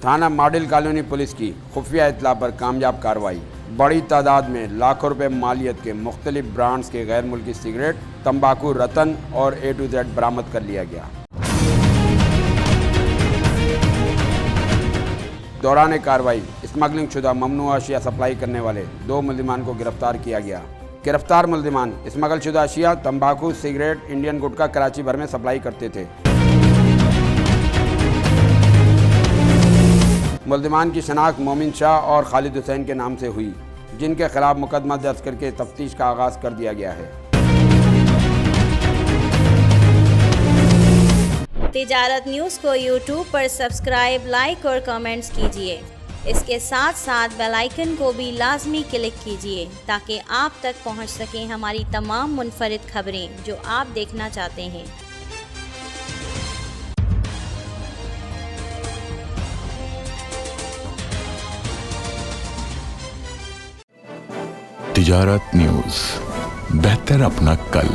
थाना model colony police की खुफिया इत्तला पर कामयाब कार्रवाई। बड़ी तादाद में लाखों रुपए मालियत के मुख्तलिफ ब्रांड्स के गैर मुल्की सिगरेट, तंबाकू रतन और A to Z बरामद कर लिया गया। दौरान कार्रवाई स्मगलिंग शुदा ममनूआ अशिया सप्लाई करने वाले 2 मुल्जिमान को गिरफ्तार किया गया। गिरफ्तार मुल्जिमान स्मगल शुदा अशिया तंबाकू, सिगरेट, इंडियन गुटखा कराची भर में सप्लाई करते थे। मुल्जिमान की शनाख्त मोमिन शाह और खालिद हुसैन के नाम से हुई, जिनके खिलाफ मुकदमा दर्ज करके तफ्तीश का आगाज कर दिया गया है। तिजारत न्यूज़ को YouTube पर सब्सक्राइब, लाइक और कमेंट्स कीजिए। इसके साथ साथ बेल आइकन को भी लाजमी क्लिक कीजिए ताकि आप तक पहुंच सकें हमारी तमाम मुनफरिद खबरें जो आप देखना चाहते हैं। तिजारत न्यूज़, बेहतर अपना कल।